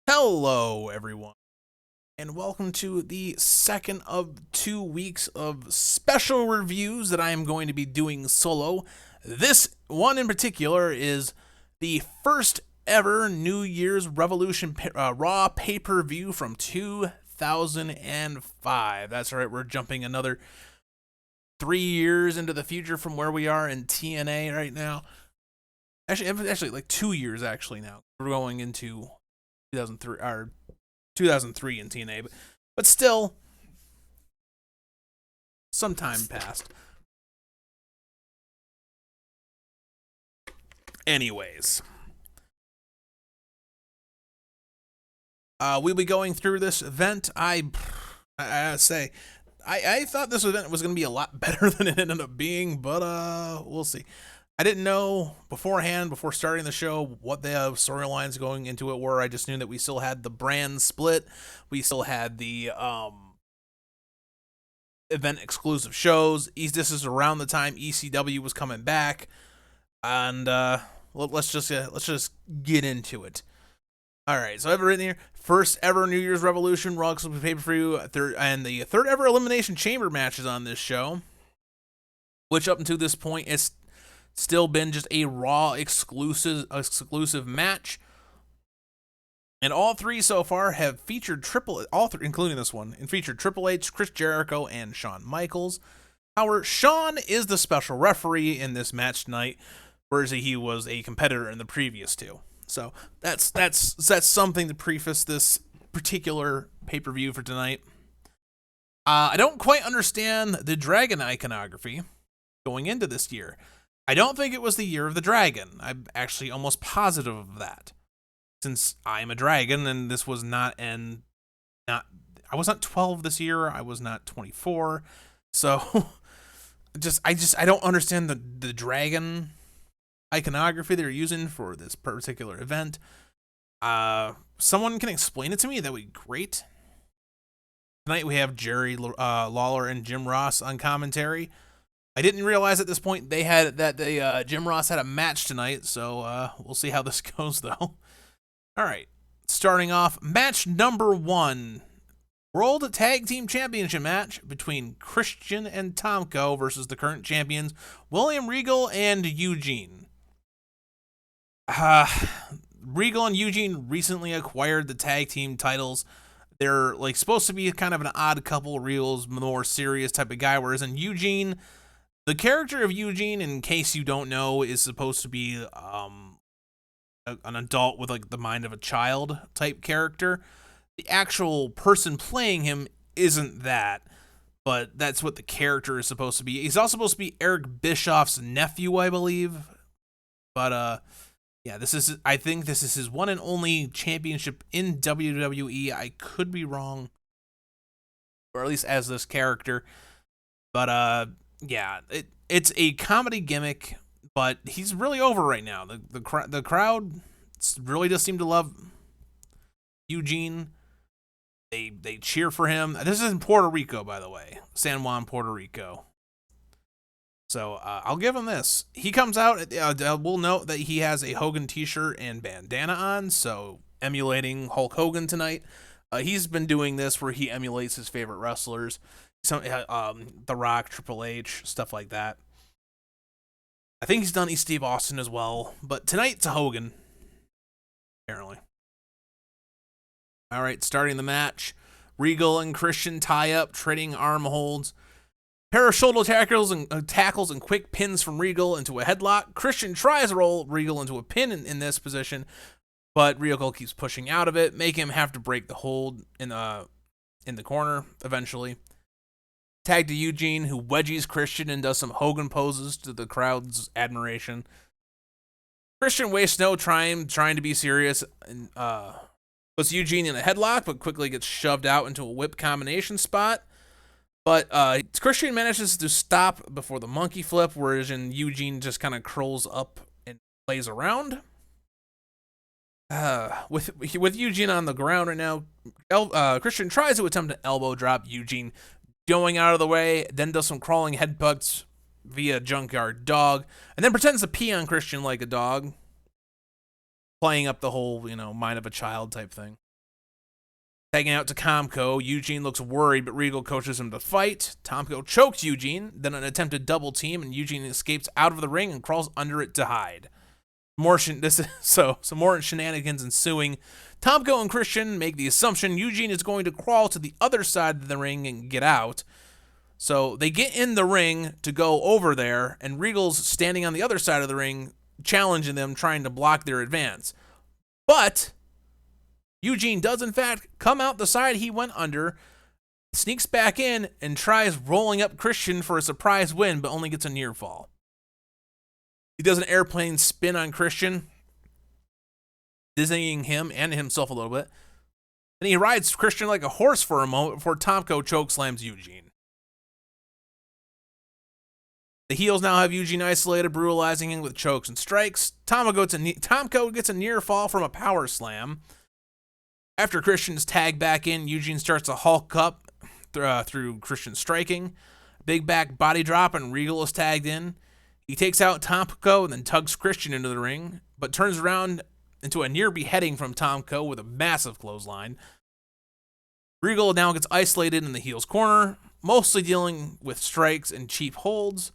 Hello, everyone, and welcome to the second of 2 weeks of special reviews that I am going to be doing solo. This one in particular is the first ever New Year's Revolution Raw pay-per-view from 2005. That's right, we're jumping another 3 years into the future from where we are in TNA right now. Actually, like 2 years actually now. We're going into 2003 or 2003 in TNA, but still, some time passed. Anyways, we'll be going through this event. I say, I thought this event was going to be a lot better than it ended up being, but we'll see. I didn't know beforehand, before starting the show, what the storylines going into it were. I just knew that we still had the brand split. We still had the event exclusive shows. This is around the time ECW was coming back, and let's just get into it. All right, so I've written here: first ever New Year's Revolution Raw exclusive pay-per-view, and the third ever Elimination Chamber matches on this show, which up until this point is still been just a Raw exclusive match, and all three so far have featured including this one, and featured Triple H, Chris Jericho, and Shawn Michaels. However, Shawn is the special referee in this match tonight, whereas he was a competitor in the previous two. So that's something to preface this particular pay-per-view for tonight. I don't quite understand the dragon iconography going into this year. I don't think it was the year of the dragon. I'm actually almost positive of that, since I'm a dragon, and this was I was not 12 this year. I was not 24, so I don't understand the dragon iconography they're using for this particular event. Someone can explain it to me. That would be great. Tonight we have Jerry Lawler and Jim Ross on commentary. I didn't realize at this point Jim Ross had a match tonight, so we'll see how this goes, though. All right, starting off, match number 1, World Tag Team Championship match between Christian and Tomco versus the current champions, William Regal and Eugene. Regal and Eugene recently acquired the tag team titles. They're supposed to be kind of an odd couple. Regal's more serious type of guy, whereas in Eugene, the character of Eugene, in case you don't know, is supposed to be an adult with the mind of a child type character. The actual person playing him isn't that, but that's what the character is supposed to be. He's also supposed to be Eric Bischoff's nephew, I believe. But yeah, I think this is his one and only championship in WWE. I could be wrong, or at least as this character. But yeah, it's a comedy gimmick, but he's really over right now. The crowd really does seem to love Eugene. They cheer for him. This is in Puerto Rico, by the way, San Juan, Puerto Rico. So I'll give him this. He comes out. We'll note that he has a Hogan t-shirt and bandana on, so emulating Hulk Hogan tonight. He's been doing this where he emulates his favorite wrestlers. The Rock, Triple H, stuff like that. I think he's done Steve Austin as well, but tonight it's a Hogan, apparently. All right, starting the match, Regal and Christian tie up, trading arm holds. Pair of shoulder tackles and quick pins from Regal into a headlock. Christian tries to roll Regal into a pin in this position, but Regal keeps pushing out of it, making him have to break the hold in the corner eventually. Tag to Eugene, who wedgies Christian and does some Hogan poses to the crowd's admiration. Christian wastes no time trying to be serious and puts Eugene in a headlock, but quickly gets shoved out into a whip combination spot. But Christian manages to stop before the monkey flip, whereas Eugene just kind of curls up and plays around. With Eugene on the ground right now, Christian tries to attempt an elbow drop. Eugene going out of the way, then does some crawling headbutts via Junkyard Dog, and then pretends to pee on Christian like a dog, playing up the whole, mind of a child type thing. Tagging out to Tomco, Eugene looks worried, but Regal coaches him to fight. Tomco chokes Eugene, then an attempted double team, and Eugene escapes out of the ring and crawls under it to hide. Some more shenanigans ensuing. Tomco and Christian make the assumption Eugene is going to crawl to the other side of the ring and get out. So they get in the ring to go over there, and Regal's standing on the other side of the ring, challenging them, trying to block their advance. But Eugene does, in fact, come out the side he went under, sneaks back in, and tries rolling up Christian for a surprise win, but only gets a near fall. He does an airplane spin on Christian, dizzying him and himself a little bit. Then he rides Christian like a horse for a moment before Tomco chokeslams Eugene. The heels now have Eugene isolated, brutalizing him with chokes and strikes. Tomco gets a near fall from a power slam. After Christian's tagged back in, Eugene starts to hulk up through Christian's striking. Big back body drop, and Regal is tagged in. He takes out Tomco and then tugs Christian into the ring, but turns around into a near beheading from Tomco with a massive clothesline. Regal now gets isolated in the heel's corner, mostly dealing with strikes and cheap holds.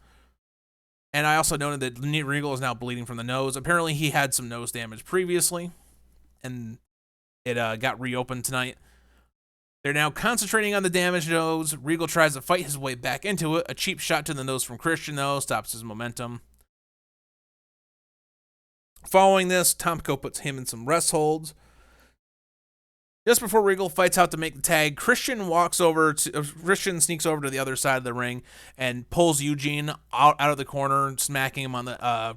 And I also noted that Regal is now bleeding from the nose. Apparently he had some nose damage previously, and it got reopened tonight. They're now concentrating on the damaged nose. Regal tries to fight his way back into it. A cheap shot to the nose from Christian, though, stops his momentum. Following this, Tomco puts him in some rest holds. Just before Regal fights out to make the tag, Christian sneaks over to the other side of the ring and pulls Eugene out of the corner, smacking him on the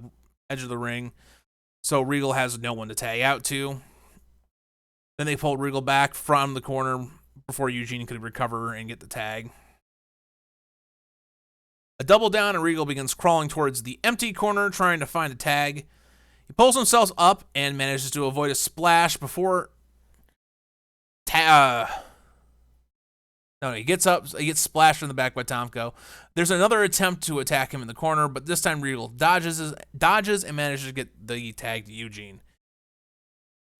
edge of the ring. So Regal has no one to tag out to. Then they pull Regal back from the corner before Eugene could recover and get the tag. A double down, and Regal begins crawling towards the empty corner, trying to find a tag. He pulls himself up and manages to avoid a splash before he gets up. He gets splashed from the back by Tomco. There's another attempt to attack him in the corner, but this time Regal dodges and manages to get the tag to Eugene.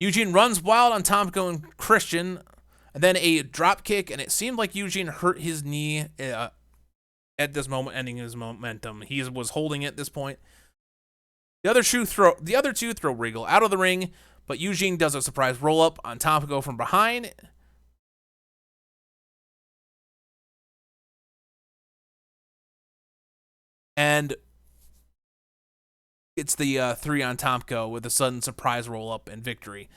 Eugene runs wild on Tomco and Christian, and then a drop kick, and it seemed like Eugene hurt his knee at this moment, ending his momentum. He was holding it at this point. The other two throw Regal out of the ring, but Eugene does a surprise roll-up on Tomco from behind. And it's the 3 on Tomco with a sudden surprise roll-up and victory.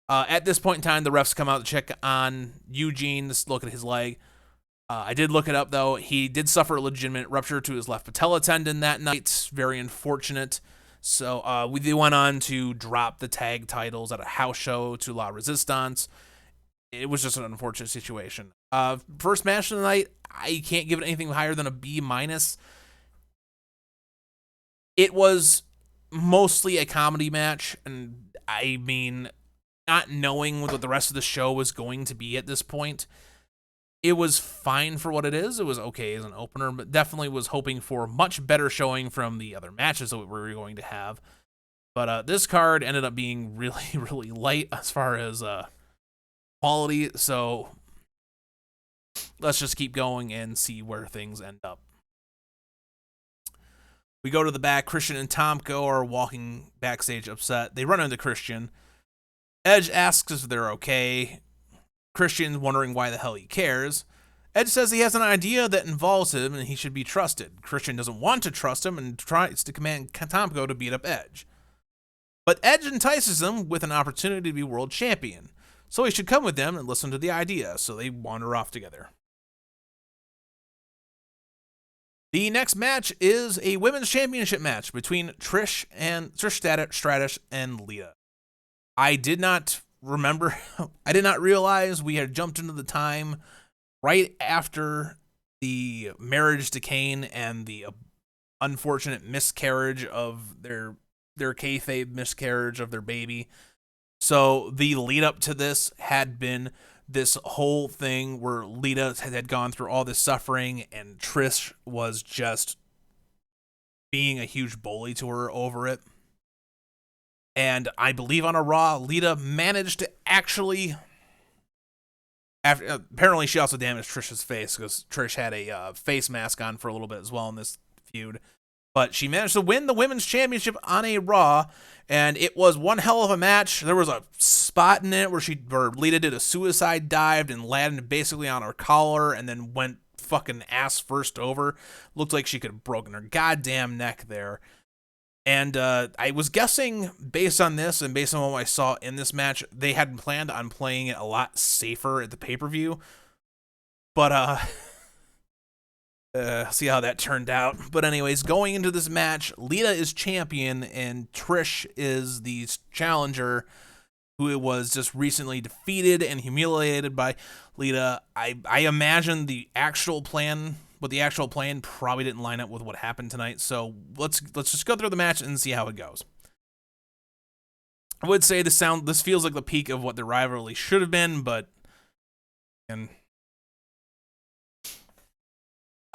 At this point in time, the refs come out to check on Eugene, just look at his leg. I did look it up, though. He did suffer a legitimate rupture to his left patella tendon that night. Very unfortunate. So they went on to drop the tag titles at a house show to La Resistance. It was just an unfortunate situation. First match of the night, I can't give it anything higher than a B-. It was mostly a comedy match, and I mean, not knowing what the rest of the show was going to be at this point, it was fine for what it is. It was okay as an opener, but definitely was hoping for much better showing from the other matches that we were going to have. But this card ended up being really, really light as far as quality, so let's just keep going and see where things end up. We go to the back. Christian and Tomco are walking backstage upset. They run into Christian. Edge asks if they're okay. Christian's wondering why the hell he cares. Edge says he has an idea that involves him and he should be trusted. Christian doesn't want to trust him and tries to command Tomco to beat up Edge. But Edge entices him with an opportunity to be world champion, so he should come with them and listen to the idea, so they wander off together. The next match is a women's championship match between Trish Stratus and Lita. I did not realize we had jumped into the time right after the marriage to Kane and the unfortunate miscarriage of their kayfabe miscarriage of their baby. So the lead up to this had been this whole thing where Lita had gone through all this suffering and Trish was just being a huge bully to her over it. And I believe on a Raw, Lita managed to actually after apparently she also damaged Trish's face because Trish had a face mask on for a little bit as well in this feud. But she managed to win the Women's Championship on a Raw, and it was one hell of a match. There was a spot in it where Lita did a suicide dive and landed basically on her collar and then went fucking ass first over. Looked like she could have broken her goddamn neck there. And I was guessing, based on this and based on what I saw in this match, they had planned on playing it a lot safer at the pay-per-view. But, see how that turned out. But anyways, going into this match, Lita is champion and Trish is the challenger who was just recently defeated and humiliated by Lita. I imagine the actual plan probably didn't line up with what happened tonight. So let's just go through the match and see how it goes. I would say this feels like the peak of what the rivalry should have been, but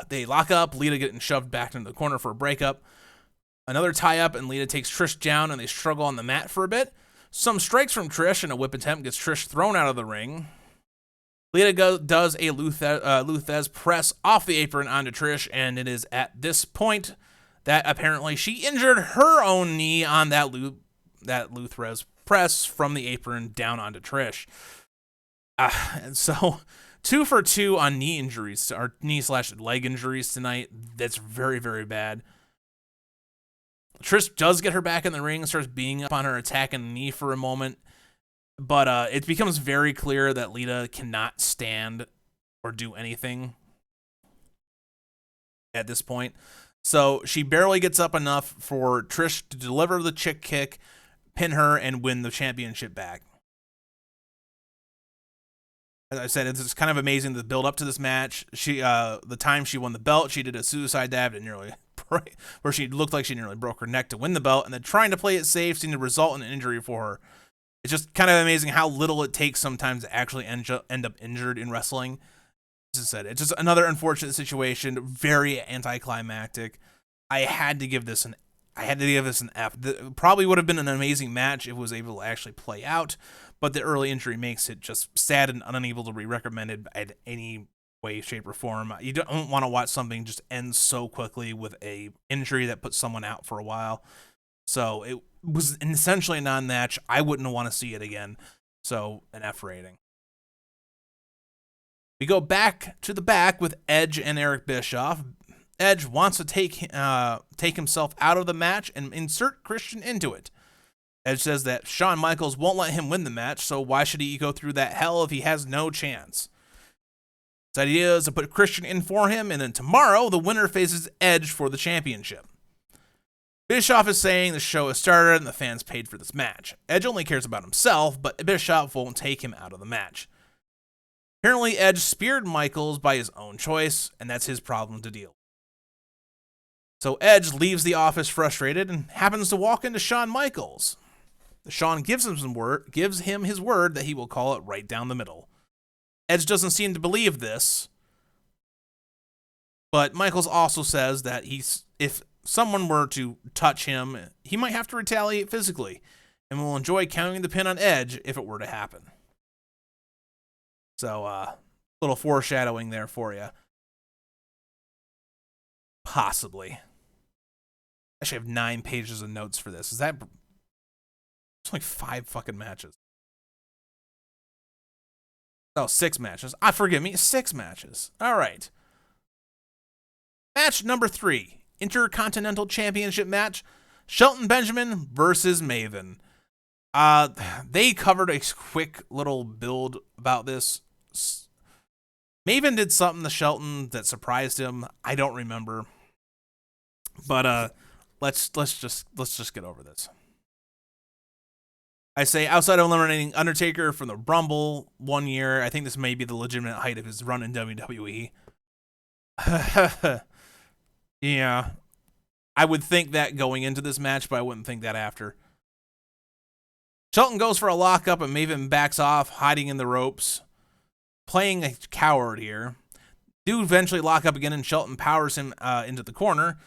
they lock up, Lita getting shoved back into the corner for a breakup. Another tie-up, and Lita takes Trish down, and they struggle on the mat for a bit. Some strikes from Trish, and a whip attempt gets Trish thrown out of the ring. Lita does a Luthez press off the apron onto Trish, and it is at this point that apparently she injured her own knee on that Luthez press from the apron down onto Trish. And so 2 for 2 on knee injuries, or knee/leg injuries tonight. That's very, very bad. Trish does get her back in the ring, starts beating up on her, attacking the knee for a moment. But it becomes very clear that Lita cannot stand or do anything at this point. So she barely gets up enough for Trish to deliver the chick kick, pin her, and win the championship back. As I said, it's kind of amazing the build up to this match. The time she won the belt, she did a suicide dive where she looked like she nearly broke her neck to win the belt, and then trying to play it safe seemed to result in an injury for her. It's just kind of amazing how little it takes sometimes to actually end up injured in wrestling. As I said, it's just another unfortunate situation, very anticlimactic. I had to give this an F. Probably would have been an amazing match if it was able to actually play out, but the early injury makes it just sad and unable to be recommended at any way, shape, or form. You don't want to watch something just end so quickly with a injury that puts someone out for a while. So it was essentially a non-match. I wouldn't want to see it again. So an F rating. We go back to the back with Edge and Eric Bischoff. Edge wants to take himself out of the match and insert Christian into it. Edge says that Shawn Michaels won't let him win the match, so why should he go through that hell if he has no chance? His idea is to put Christian in for him, and then tomorrow the winner faces Edge for the championship. Bischoff is saying the show has started and the fans paid for this match. Edge only cares about himself, but Bischoff won't take him out of the match. Apparently, Edge speared Michaels by his own choice, and that's his problem to deal with. So Edge leaves the office frustrated and happens to walk into Shawn Michaels. Shawn gives him his word that he will call it right down the middle. Edge doesn't seem to believe this, but Michaels also says that if someone were to touch him, he might have to retaliate physically, and will enjoy counting the pin on Edge if it were to happen. So, little foreshadowing there for you. Possibly. I actually have 9 pages of notes for this. It's like 5 fucking matches. Oh, 6 matches. Forgive me, 6 matches. All right. Match number 3. Intercontinental Championship match. Shelton Benjamin versus Maven. They covered a quick little build about this. Maven did something to Shelton that surprised him. I don't remember. But let's just get over this. I say outside of eliminating Undertaker from the Rumble one year, I think this may be the legitimate height of his run in WWE. Yeah. I would think that going into this match, but I wouldn't think that after. Shelton goes for a lockup and Maven backs off, hiding in the ropes. Playing a coward here. Do eventually lock up again and Shelton powers him into the corner.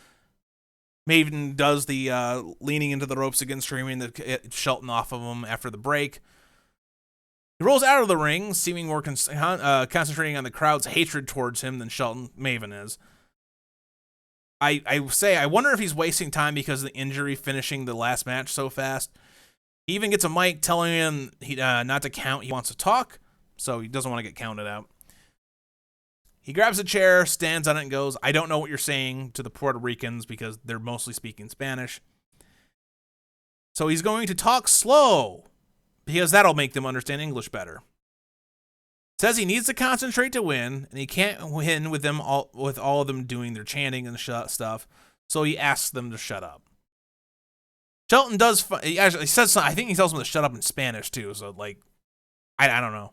Maven does the leaning into the ropes again, screaming Shelton off of him after the break. He rolls out of the ring, seeming more concentrating on the crowd's hatred towards him than Shelton Maven is. I wonder if he's wasting time because of the injury finishing the last match so fast. He even gets a mic telling him not to count. He wants to talk, so he doesn't want to get counted out. He grabs a chair, stands on it, and goes, "I don't know what you're saying," to the Puerto Ricans because they're mostly speaking Spanish. So he's going to talk slow because that'll make them understand English better. Says he needs to concentrate to win, and he can't win with all of them doing their chanting and stuff, so he asks them to shut up. Shelton does. He actually says something. I think he tells them to shut up in Spanish too. So like, I don't know.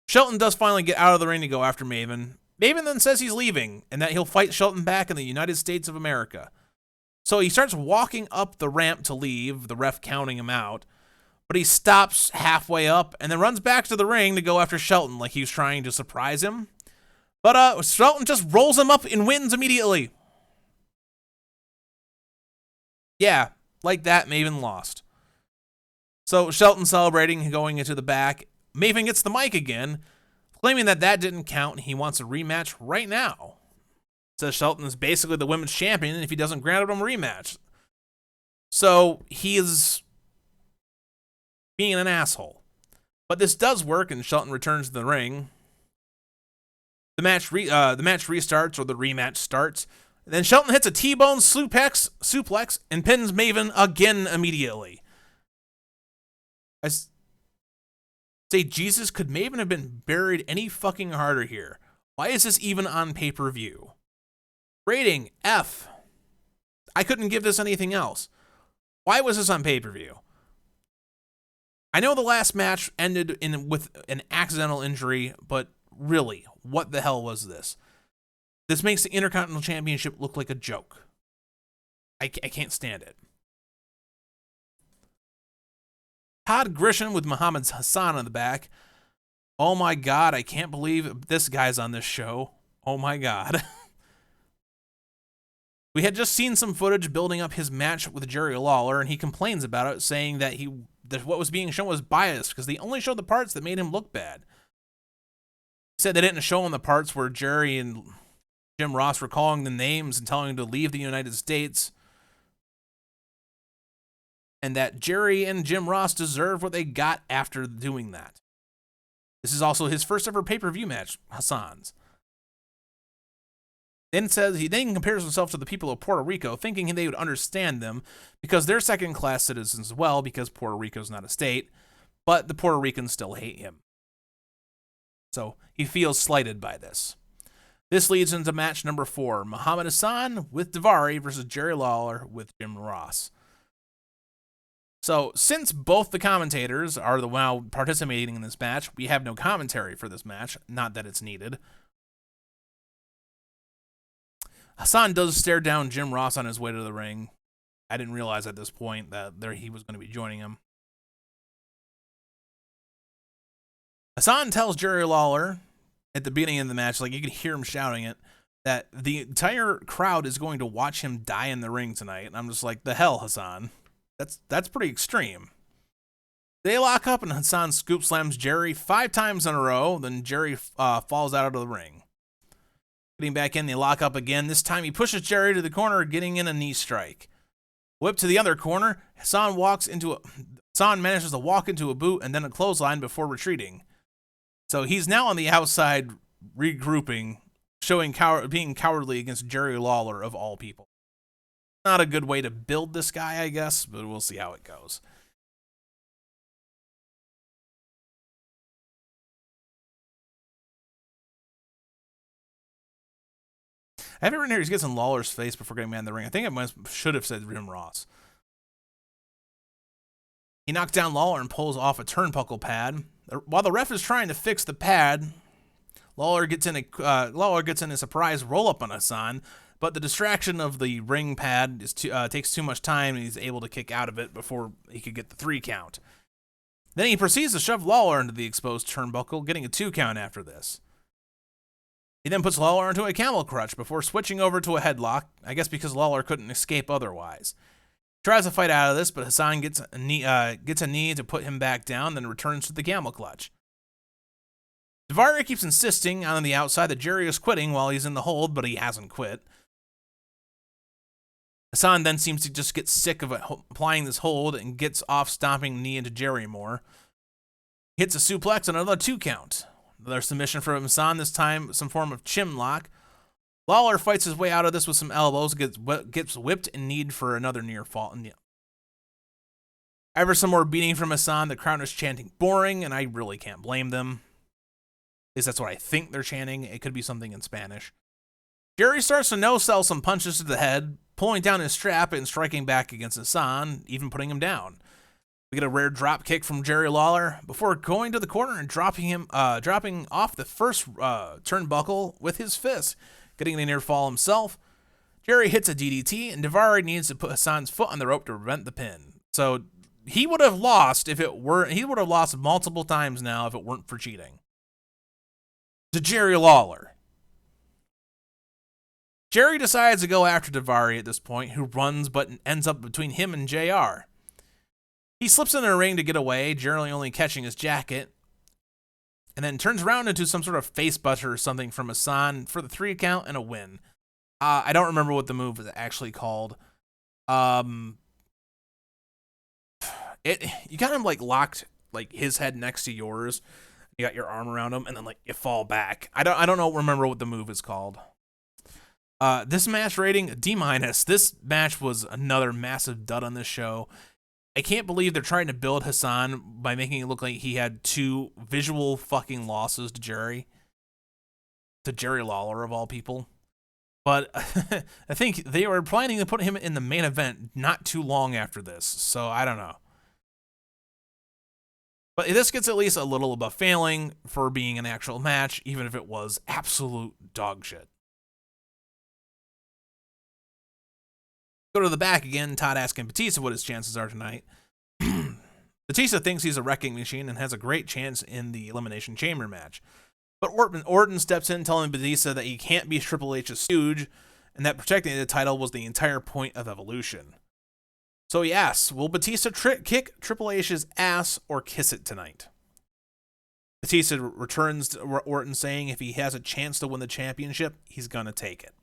Shelton does finally get out of the ring to go after Maven. Maven then says he's leaving and that he'll fight Shelton back in the United States of America. So he starts walking up the ramp to leave, the ref counting him out, but he stops halfway up and then runs back to the ring to go after Shelton like he was trying to surprise him. But Shelton just rolls him up and wins immediately. Yeah, like that, Maven lost. So Shelton celebrating, going into the back. Maven gets the mic again, claiming that didn't count and he wants a rematch right now. Says Shelton is basically the women's champion if he doesn't grant him a rematch. So he is being an asshole. But this does work and Shelton returns to the ring. The match restarts, or the rematch starts. Then Shelton hits a T-bone suplex and pins Maven again immediately. I say, Jesus, could Maven have been buried any fucking harder here? Why is this even on pay-per-view? Rating, F. I couldn't give this anything else. Why was this on pay-per-view? I know the last match ended with an accidental injury, but really, what the hell was this? This makes the Intercontinental Championship look like a joke. I can't stand it. Todd Grisham with Muhammad Hassan on the back. Oh my God, I can't believe this guy's on this show. Oh my God. We had just seen some footage building up his match with Jerry Lawler, and he complains about it, saying that what was being shown was biased because they only showed the parts that made him look bad. He said they didn't show him the parts where Jerry and Jim Ross were calling the names and telling him to leave the United States, and that Jerry and Jim Ross deserve what they got after doing that. This is also his first ever pay-per-view match, Hassan's. Then says he then compares himself to the people of Puerto Rico, thinking they would understand them because they're second-class citizens as well, because Puerto Rico's not a state, but the Puerto Ricans still hate him. So he feels slighted by this. This leads into match number 4, Muhammad Hassan with Daivari versus Jerry Lawler with Jim Ross. So since both the commentators are the one participating in this match, we have no commentary for this match, not that it's needed. Hassan does stare down Jim Ross on his way to the ring. I didn't realize at this point that he was going to be joining him. Hassan tells Jerry Lawler at the beginning of the match, like you can hear him shouting it, that the entire crowd is going to watch him die in the ring tonight. And I'm just like, the hell, Hassan? That's pretty extreme. They lock up and Hassan scoop slams Jerry 5 times in a row. Then Jerry falls out of the ring. Getting back in, they lock up again. This time he pushes Jerry to the corner, getting in a knee strike. Whip to the other corner. Hassan manages to walk into a boot and then a clothesline before retreating. So he's now on the outside regrouping, being cowardly against Jerry Lawler of all people. Not a good way to build this guy, I guess, but we'll see how it goes. I have it written here, he gets in Lawler's face before getting mad in the ring. I think I should have said Jim Ross. He knocks down Lawler and pulls off a turnbuckle pad. While the ref is trying to fix the pad, Lawler gets in a surprise roll-up on Hassan, but the distraction of the ring pad takes too much time, and he's able to kick out of it before he could get the 3 count. Then he proceeds to shove Lawler into the exposed turnbuckle, getting a 2 count after this. He then puts Lawler into a camel crutch before switching over to a headlock, I guess because Lawler couldn't escape otherwise. Tries to fight out of this, but Hassan gets a knee to put him back down, then returns to the camel clutch. Daivari keeps insisting on the outside that Jerry is quitting while he's in the hold, but he hasn't quit. Hassan then seems to just get sick of applying this hold and gets off stomping knee into Jerry more. Hits a suplex and another 2 count. Another submission from Hassan, this time some form of chin lock. Lawler fights his way out of this with some elbows, gets whipped and kneed for another near fall. After some more beating from Hassan, the crowd is chanting boring, and I really can't blame them. At least that's what I think they're chanting. It could be something in Spanish. Jerry starts to no-sell some punches to the head, pulling down his strap and striking back against Hassan, even putting him down. We get a rare drop kick from Jerry Lawler before going to the corner and dropping off the first turnbuckle with his fist, getting a near fall himself. Jerry hits a DDT, and Daivari needs to put Hassan's foot on the rope to prevent the pin. So he would have lost he would have lost multiple times now if it weren't for cheating. To Jerry Lawler. Jerry decides to go after Daivari at this point, who runs but ends up between him and JR. He slips into the ring to get away, generally only catching his jacket, and then turns around into some sort of face buster or something from Hassan for the 3 count and a win. I don't remember what the move is actually called. You got him like locked, like his head next to yours. You got your arm around him, and then like you fall back. I don't remember what the move is called. This match rating D-. This match was another massive dud on this show. I can't believe they're trying to build Hassan by making it look like he had 2 visual fucking losses to Jerry Lawler of all people. But I think they were planning to put him in the main event not too long after this, so I don't know. But this gets at least a little above failing for being an actual match, even if it was absolute dog shit. Go to the back again, Todd asking Batista what his chances are tonight. Batista thinks he's a wrecking machine and has a great chance in the Elimination Chamber match. But Orton steps in telling Batista that he can't be Triple H's stooge and that protecting the title was the entire point of Evolution. So he asks, will Batista kick Triple H's ass or kiss it tonight? Batista returns to Orton saying if he has a chance to win the championship, he's going to take it.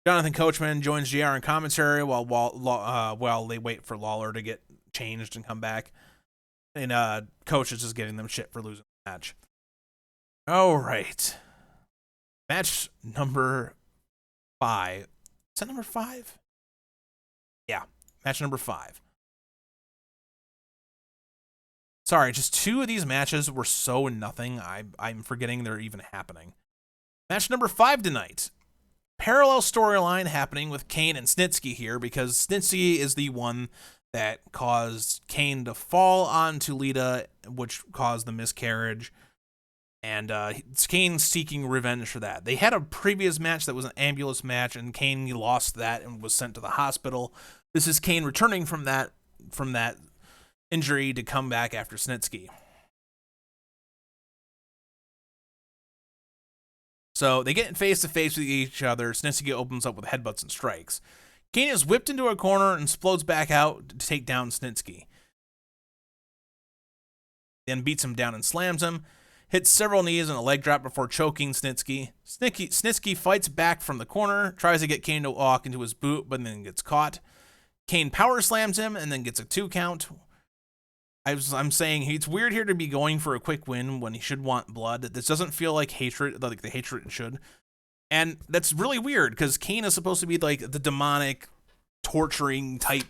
Jonathan Coachman joins JR in commentary while they wait for Lawler to get changed and come back. And Coach is just giving them shit for losing the match. All right. Match number 5. Is that number 5? Yeah, match number 5. Sorry, just 2 of these matches were so nothing, I'm forgetting they're even happening. Match number 5 tonight. Parallel storyline happening with Kane and Snitsky here, because Snitsky is the one that caused Kane to fall onto Lita, which caused the miscarriage. And it's Kane seeking revenge for that. They had a previous match that was an ambulance match, and Kane lost that and was sent to the hospital. This is Kane returning from that injury to come back after Snitsky. So they get face to face with each other. Snitsky opens up with headbutts and strikes. Kane is whipped into a corner and explodes back out to take down Snitsky. Then beats him down and slams him. Hits several knees and a leg drop before choking Snitsky. Snitsky fights back from the corner, tries to get Kane to walk into his boot, but then gets caught. Kane power slams him and then gets a 2 count. I'm saying it's weird here to be going for a quick win when he should want blood. This doesn't feel like hatred, like the hatred should. And that's really weird because Kane is supposed to be like the demonic, torturing type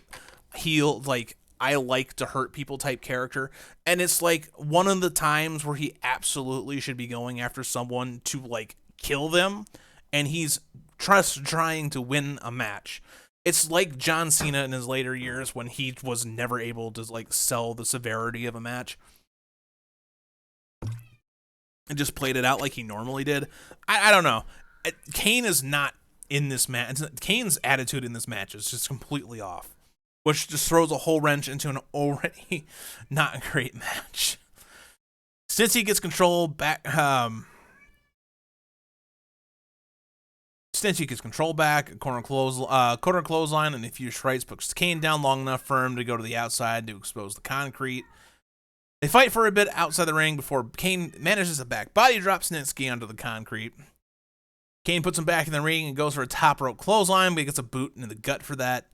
heel, like I like to hurt people type character. And it's like one of the times where he absolutely should be going after someone to like kill them. And he's just trying to win a match. It's like John Cena in his later years when he was never able to like sell the severity of a match and just played it out like he normally did. I don't know. Kane is not in this match. Kane's attitude in this match is just completely off, which just throws a whole wrench into an already not great match. Since he gets control back, Snitsky gets control back, a corner clothesline, and a few strikes puts Kane down long enough for him to go to the outside to expose the concrete. They fight for a bit outside the ring before Kane manages to back body drop Snitsky onto the concrete. Kane puts him back in the ring and goes for a top rope clothesline, but he gets a boot in the gut for that.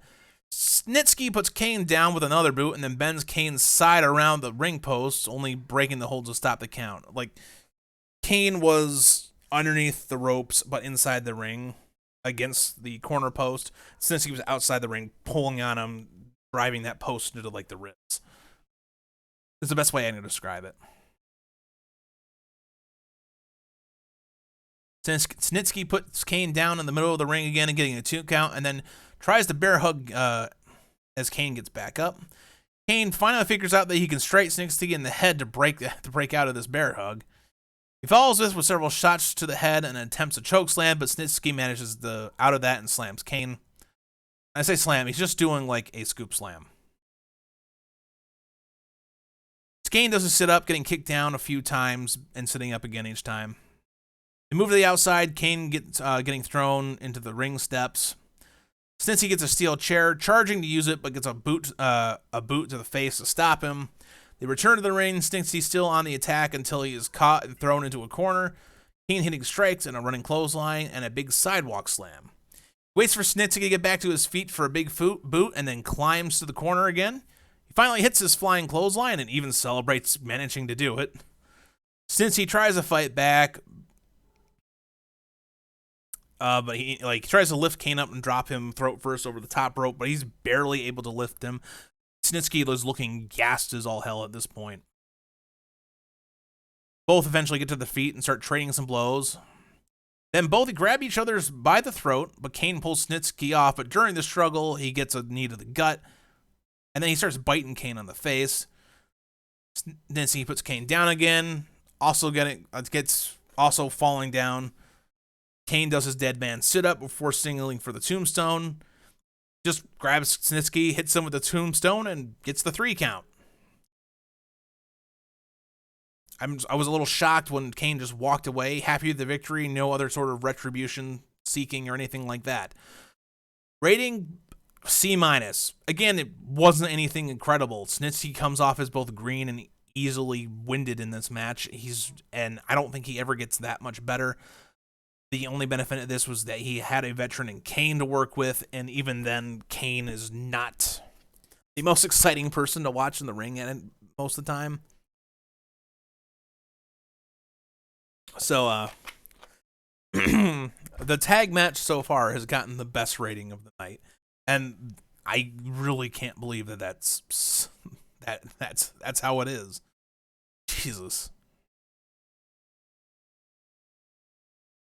Snitsky puts Kane down with another boot and then bends Kane's side around the ring post, only breaking the hold to stop the count. Like, Kane was underneath the ropes, but inside the ring against the corner post. Snitsky was outside the ring, pulling on him, driving that post into, like, the ribs. It's the best way I can describe it. Snitsky puts Kane down in the middle of the ring again and getting a 2 count, and then tries to bear hug as Kane gets back up. Kane finally figures out that he can strike Snitsky in the head to break out of this bear hug. He follows this with several shots to the head and attempts a choke slam, but Snitsky manages out of that and slams Kane. I say slam, he's just doing like a scoop slam. Kane does a sit-up, getting kicked down a few times and sitting up again each time. They move to the outside. Kane gets getting thrown into the ring steps. Snitsky gets a steel chair, charging to use it, but gets a boot to the face to stop him. They return to the ring. Snitsky still on the attack until he is caught and thrown into a corner. Kane hitting strikes and a running clothesline and a big sidewalk slam. Waits for Snitsky to get back to his feet for a big boot and then climbs to the corner again. He finally hits his flying clothesline and even celebrates managing to do it. Snitsky tries to fight back, but he tries to lift Kane up and drop him throat first over the top rope, but he's barely able to lift him. Snitsky was looking gassed as all hell at this point. Both eventually get to their feet and start trading some blows. Then both grab each other by the throat, but Kane pulls Snitsky off, but during the struggle, he gets a knee to the gut. And then he starts biting Kane on the face. Snitsky puts Kane down again, also falling down. Kane does his dead man sit-up before signaling for the tombstone. Just grabs Snitsky, hits him with the tombstone, and gets the 3 count. I was a little shocked when Kane just walked away, happy with the victory, no other sort of retribution seeking or anything like that. Rating C-. Again, it wasn't anything incredible. Snitsky comes off as both green and easily winded in this match. And I don't think he ever gets that much better. The only benefit of this was that he had a veteran in Kane to work with, and even then, Kane is not the most exciting person to watch in the ring most of the time. So, the tag match so far has gotten the best rating of the night. And I really can't believe that's how it is. Jesus.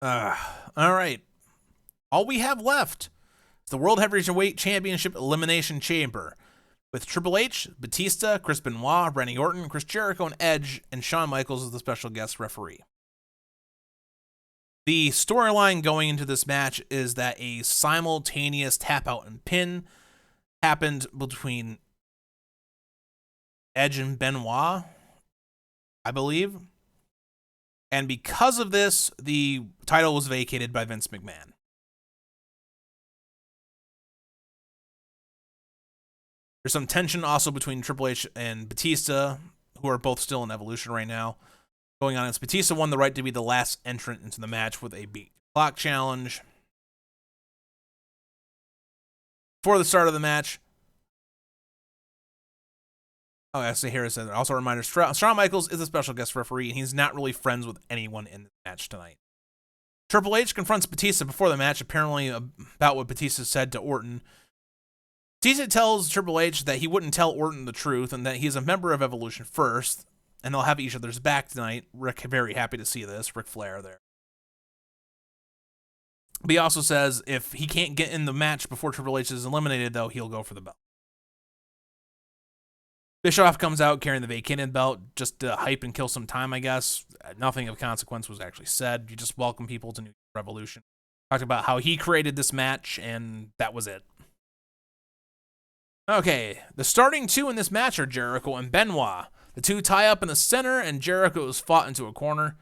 All right. All we have left is the World Heavyweight Championship Elimination Chamber with Triple H, Batista, Chris Benoit, Randy Orton, Chris Jericho, and Edge, and Shawn Michaels as the special guest referee. The storyline going into this match is that a simultaneous tap out and pin happened between Edge and Benoit, I believe. And because of this, the title was vacated by Vince McMahon. There's some tension also between Triple H and Batista, who are both still in Evolution right now. Going on, as Batista won the right to be the last entrant into the match with a beat clock challenge. Before the start of the match, I see here it says, also a reminder, Shawn Michaels is a special guest referee, and he's not really friends with anyone in the match tonight. Triple H confronts Batista before the match, apparently about what Batista said to Orton. Batista tells Triple H that he wouldn't tell Orton the truth, and that he's a member of Evolution first, and they'll have each other's back tonight. Rick, very happy to see this. Ric Flair there. But he also says if he can't get in the match before Triple H is eliminated, though, he'll go for the belt. Bischoff comes out carrying the vacated belt just to hype and kill some time, I guess. Nothing of consequence was actually said. You just welcome people to New Revolution. Talked about how he created this match, and that was it. Okay, the starting 2 in this match are Jericho and Benoit. The 2 tie up in the center, and Jericho is fought into a corner.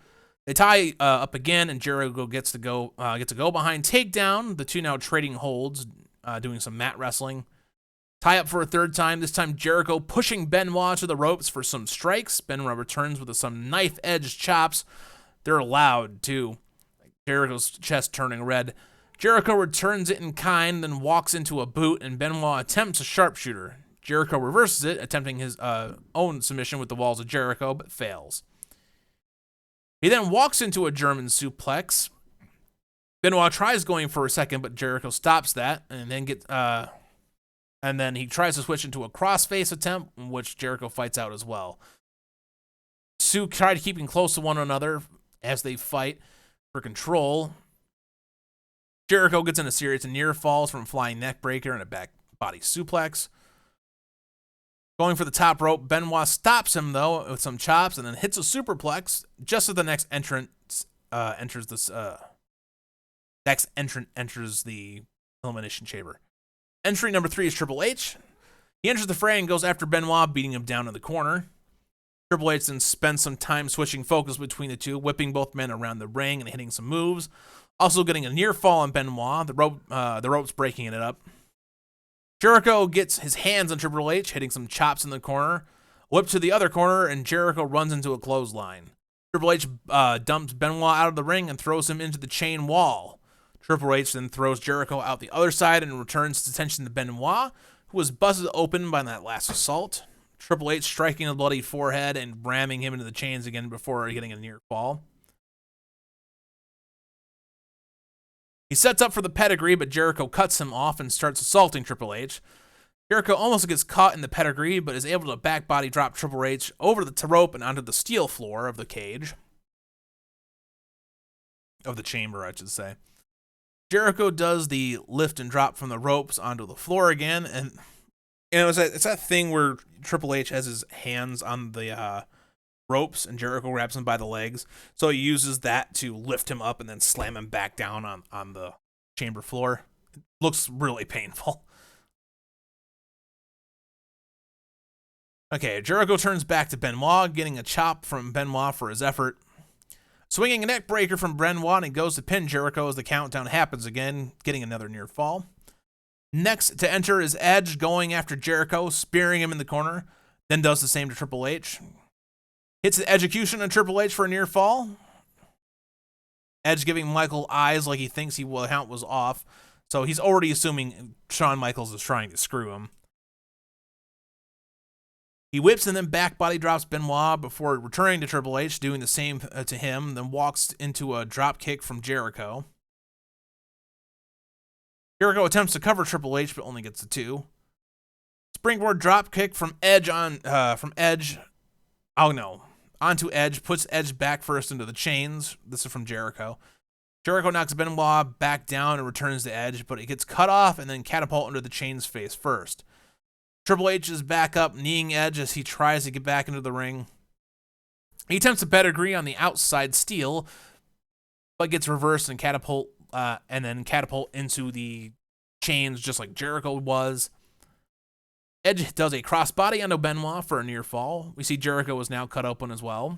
They tie up again, and Jericho gets to go behind takedown. The two now trading holds, doing some mat wrestling. Tie up for a third time. This time Jericho pushing Benoit to the ropes for some strikes. Benoit returns with some knife-edge chops. They're loud too. Jericho's chest turning red. Jericho returns it in kind, then walks into a boot, and Benoit attempts a sharpshooter. Jericho reverses it, attempting his own submission with the walls of Jericho, but fails. He then walks into a German suplex. Benoit tries going for a second, but Jericho stops that, and then he tries to switch into a crossface attempt, which Jericho fights out as well. Two try keeping close to one another as they fight for control. Jericho gets in a series of near falls from a flying neck breaker and a back body suplex. Going for the top rope, Benoit stops him, though, with some chops and then hits a superplex just as the next entrant enters the Elimination Chamber. Entry number 3 is Triple H. He enters the fray and goes after Benoit, beating him down in the corner. Triple H then spends some time switching focus between the two, whipping both men around the ring and hitting some moves. Also getting a near fall on Benoit, the ropes breaking it up. Jericho gets his hands on Triple H, hitting some chops in the corner. Whip to the other corner, and Jericho runs into a clothesline. Triple H dumps Benoit out of the ring and throws him into the chain wall. Triple H then throws Jericho out the other side and returns attention to Benoit, who was busted open by that last assault. Triple H striking a bloody forehead and ramming him into the chains again before getting a near fall. He sets up for the pedigree, but Jericho cuts him off and starts assaulting Triple H. Jericho almost gets caught in the pedigree, but is able to back body drop Triple H over the rope and onto the steel floor of the cage. Of the chamber, I should say. Jericho does the lift and drop from the ropes onto the floor again, and it's that thing where Triple H has his hands on the ropes and Jericho grabs him by the legs, so he uses that to lift him up and then slam him back down on the chamber floor. It looks really painful. Okay, Jericho turns back to Benoit, getting a chop from Benoit for his effort. Swinging a neck breaker from Benoit, and goes to pin Jericho as the countdown happens again, getting another near fall. Next to enter is Edge, going after Jericho, spearing him in the corner, then does the same to Triple H. Hits the execution on Triple H for a near fall. Edge giving Michael eyes like he thinks the count was off, so he's already assuming Shawn Michaels is trying to screw him. He whips and then back body drops Benoit before returning to Triple H, doing the same to him, then walks into a drop kick from Jericho. Jericho attempts to cover Triple H, but only gets the 2. Springboard drop kick from Edge onto Edge, puts Edge back first into the chains. This is from Jericho. Jericho knocks Benoit back down and returns to Edge, but he gets cut off and then catapult into the chains face first. Triple H is back up, kneeing Edge as he tries to get back into the ring. He attempts a pedigree on the outside steel, but gets reversed and catapult into the chains just like Jericho was. Edge does a crossbody onto Benoit for a near fall. We see Jericho is now cut open as well.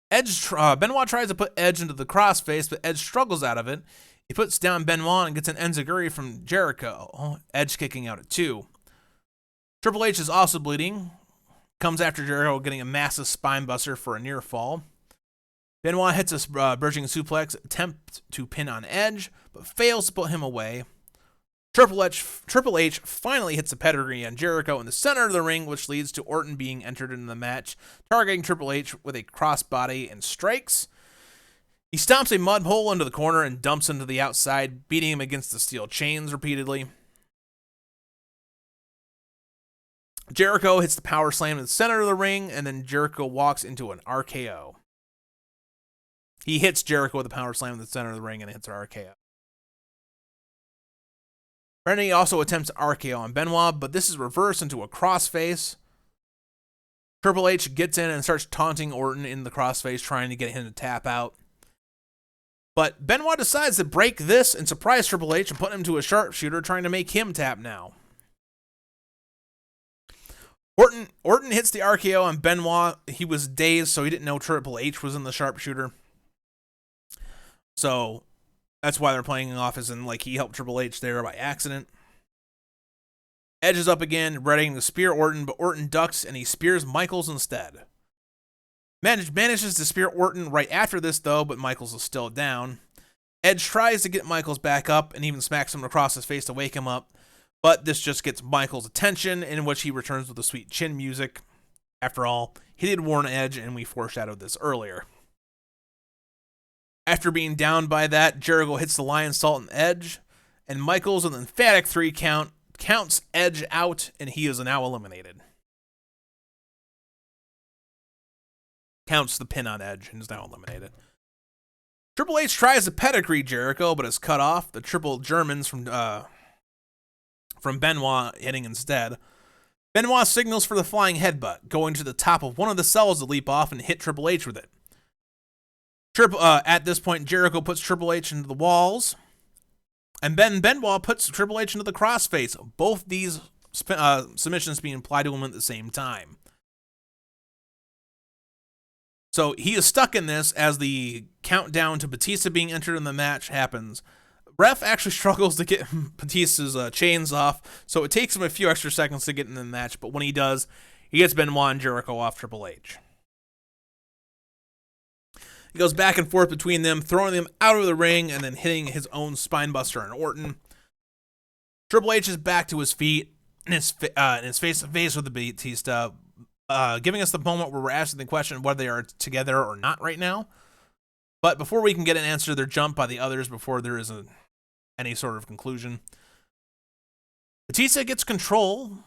Benoit tries to put Edge into the crossface, but Edge struggles out of it. He puts down Benoit and gets an enziguri from Jericho. Edge kicking out at 2. Triple H is also bleeding. Comes after Jericho, getting a massive spine buster for a near fall. Benoit hits a bridging suplex, attempt to pin on Edge, but fails to put him away. Triple H finally hits a pedigree on Jericho in the center of the ring, which leads to Orton being entered into the match, targeting Triple H with a crossbody and strikes. He stomps a mud hole into the corner and dumps him to the outside, beating him against the steel chains repeatedly. Jericho hits the power slam in the center of the ring, and then Jericho walks into an RKO. He hits Jericho with a power slam in the center of the ring and hits an RKO. Rennie also attempts an RKO on Benoit, but this is reversed into a crossface. Triple H gets in and starts taunting Orton in the crossface, trying to get him to tap out. But Benoit decides to break this and surprise Triple H and put him to a sharpshooter, trying to make him tap now. Orton hits the RKO on Benoit. He was dazed, so he didn't know Triple H was in the sharpshooter. So that's why they're playing off as in like he helped Triple H there by accident. Edge is up again, readying to spear Orton, but Orton ducks and he spears Michaels instead. Manages to spear Orton right after this though, but Michaels is still down. Edge tries to get Michaels back up and even smacks him across his face to wake him up, but this just gets Michaels' attention, in which he returns with the sweet chin music. After all, he did warn Edge, and we foreshadowed this earlier. After being down by that, Jericho hits the Lion Salt on Edge, and Michaels with an emphatic 3 count counts Edge out, and he is now eliminated. Counts the pin on Edge and is now eliminated. Triple H tries to pedigree Jericho, but is cut off. The triple Germans from Benoit hitting instead. Benoit signals for the flying headbutt, going to the top of one of the cells to leap off and hit Triple H with it. At this point, Jericho puts Triple H into the walls, and Benoit puts Triple H into the crossface. Both these submissions being applied to him at the same time. So he is stuck in this as the countdown to Batista being entered in the match happens. Ref actually struggles to get Batista's chains off, so it takes him a few extra seconds to get in the match, but when he does, he gets Benoit and Jericho off Triple H. He goes back and forth between them, throwing them out of the ring and then hitting his own spinebuster on Orton. Triple H is back to his feet and is face-to-face with the Batista, giving us the moment where we're asking the question whether they are together or not right now. But before we can get an answer, they're jumped by the others before there is any sort of conclusion. Batista gets control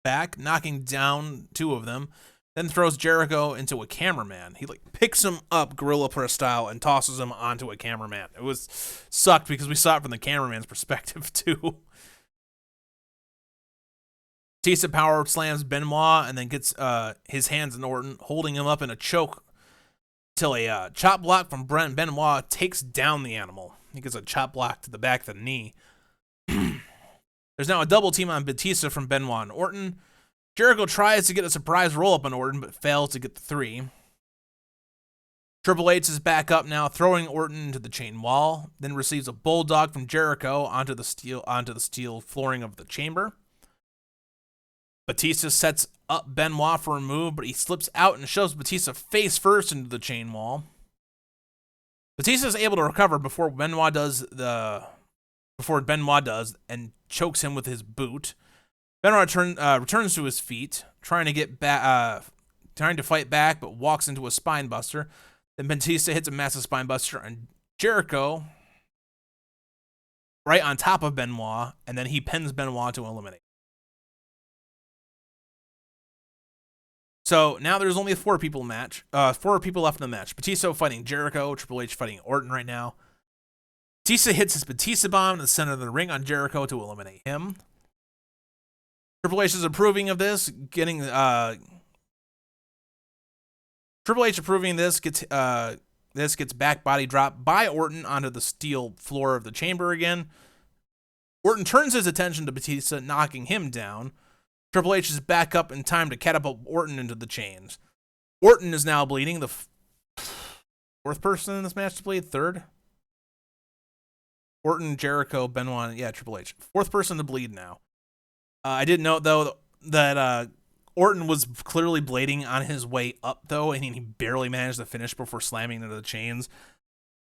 back, knocking down 2 of them, then throws Jericho into a cameraman. He picks him up gorilla press style and tosses him onto a cameraman. It was sucked because we saw it from the cameraman's perspective too. Batista power slams Benoit and then gets his hands in Orton, holding him up in a choke till a chop block from Benoit takes down the animal. He gets a chop block to the back of the knee. There's now a double team on Batista from Benoit and Orton. Jericho tries to get a surprise roll-up on Orton, but fails to get the 3. Triple H is back up now, throwing Orton into the chain wall, then receives a bulldog from Jericho onto the steel flooring of the chamber. Batista sets up Benoit for a move, but he slips out and shoves Batista face first into the chain wall. Batista is able to recover before Benoit does and chokes him with his boot. Benoit returns to his feet, trying to fight back, but walks into a spine buster. Then Batista hits a massive spine buster on Jericho right on top of Benoit, and then he pins Benoit to eliminate. So now there's only a 4 people left in the match. Batista fighting Jericho, Triple H fighting Orton right now. Batista hits his Batista bomb in the center of the ring on Jericho to eliminate him. Triple H is approving of this, Triple H approving this gets back body drop by Orton onto the steel floor of the chamber again. Orton turns his attention to Batista, knocking him down. Triple H is back up in time to catapult Orton into the chains. Orton is now bleeding, the 4th person in this match to bleed, 3rd? Orton, Jericho, Benoit, Triple H. 4th person to bleed now. I did note, though, that Orton was clearly bleeding on his way up, though, and he barely managed to finish before slamming into the chains.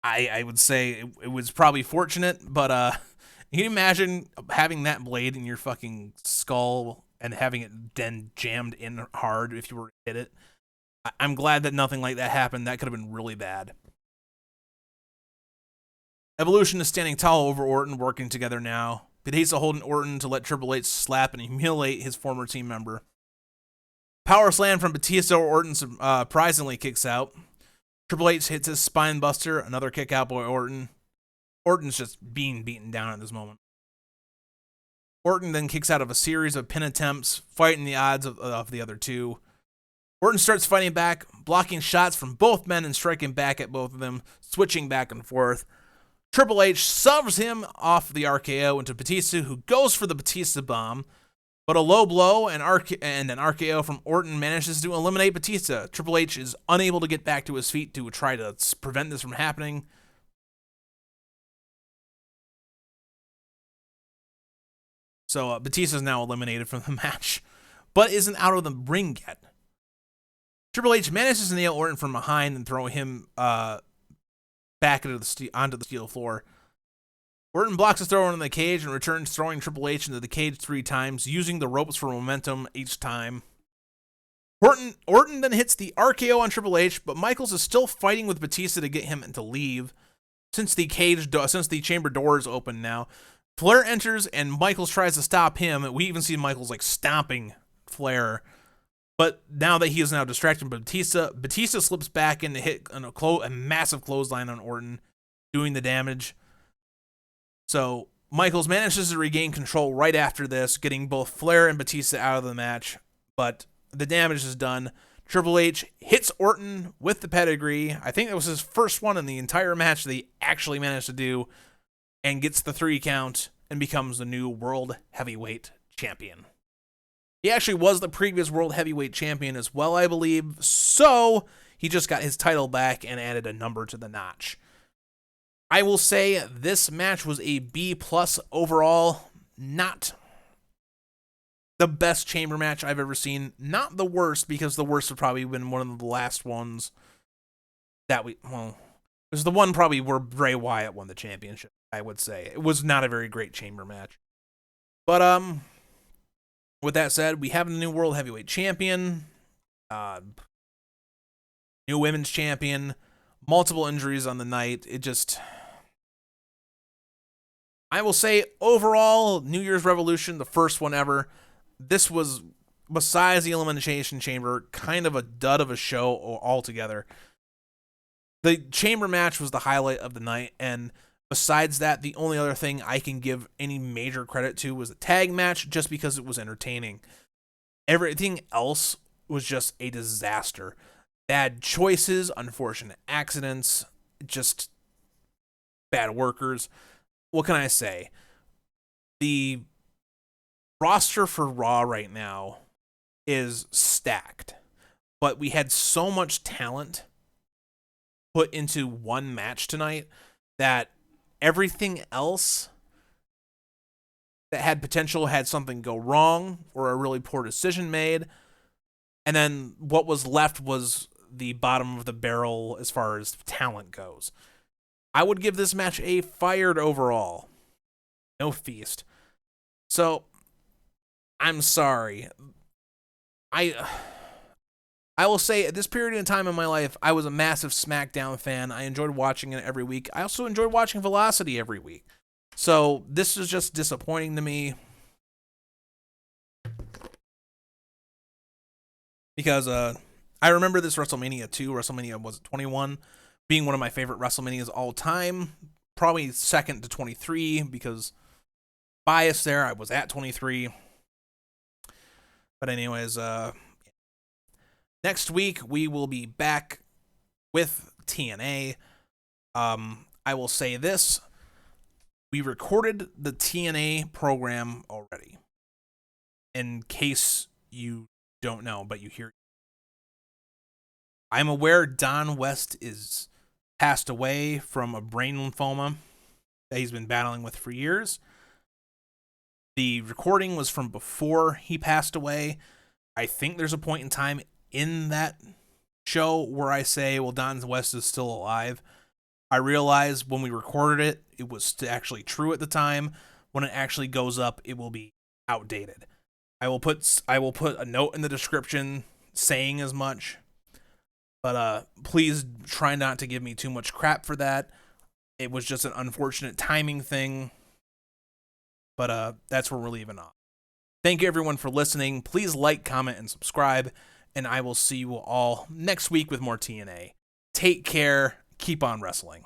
I would say it was probably fortunate, but can you imagine having that blade in your fucking skull and having it then jammed in hard if you were to hit it? I'm glad that nothing like that happened. That could have been really bad. Evolution is standing tall over Orton, working together now. Batista holding Orton to let Triple H slap and humiliate his former team member. Power slam from Batista, Orton surprisingly kicks out. Triple H hits his spine buster, another kick out by Orton. Orton's just being beaten down at this moment. Orton then kicks out of a series of pin attempts, fighting the odds of the other 2. Orton starts fighting back, blocking shots from both men and striking back at both of them, switching back and forth. Triple H shoves him off the RKO into Batista, who goes for the Batista bomb. But a low blow and an RKO from Orton manages to eliminate Batista. Triple H is unable to get back to his feet to try to prevent this from happening. So Batista is now eliminated from the match, but isn't out of the ring yet. Triple H manages to nail Orton from behind and throw him back onto the steel floor. Orton blocks his throw into the cage and returns, throwing Triple H into the cage 3 times, using the ropes for momentum each time. Orton then hits the RKO on Triple H, but Michaels is still fighting with Batista to get him to leave. Since the chamber door is open now, Flair enters and Michaels tries to stop him. We even see Michaels like stomping Flair. But now that he is now distracted by Batista slips back in to hit a massive clothesline on Orton, doing the damage. So Michaels manages to regain control right after this, getting both Flair and Batista out of the match. But the damage is done. Triple H hits Orton with the pedigree. I think that was his first one in the entire match that he actually managed to do, and gets the 3 count and becomes the new World Heavyweight Champion. He actually was the previous World Heavyweight Champion as well, I believe, so he just got his title back and added a number to the notch. I will say this match was a B+ overall. Not the best chamber match I've ever seen. Not the worst, because the worst would probably have been one of the last ones that it was the one probably where Bray Wyatt won the championship, I would say. It was not a very great chamber match. But, with that said, we have a new World Heavyweight Champion, new Women's Champion, multiple injuries on the night. I will say, overall, New Year's Revolution, the first one ever, this was, besides the Elimination Chamber, kind of a dud of a show altogether. The chamber match was the highlight of the night, and besides that, the only other thing I can give any major credit to was the tag match, just because it was entertaining. Everything else was just a disaster. Bad choices, unfortunate accidents, just bad workers. What can I say? The roster for Raw right now is stacked, but we had so much talent put into one match tonight that everything else that had potential had something go wrong or a really poor decision made. And then what was left was the bottom of the barrel as far as talent goes. I would give this match a fired overall. No feast. So, I'm sorry. I will say, at this period in time in my life, I was a massive SmackDown fan. I enjoyed watching it every week. I also enjoyed watching Velocity every week. So, this is just disappointing to me. Because I remember this WrestleMania 2, WrestleMania, was it 21, being one of my favorite WrestleManias all time. Probably second to 23, because bias there, I was at 23. But anyways, next week, we will be back with TNA. I will say this. We recorded the TNA program already. In case you don't know, but you hear. I'm aware Don West is passed away from a brain lymphoma that he's been battling with for years. The recording was from before he passed away. I think there's a point in time in that show where I say, well, Don West is still alive. I realized when we recorded it was actually true at the time. When it actually goes up, it will be outdated. I will put a note in the description saying as much. But please try not to give me too much crap for that. It was just an unfortunate timing thing. But that's where we're leaving off. Thank you everyone for listening. Please like, comment, and subscribe. And I will see you all next week with more TNA. Take care. Keep on wrestling.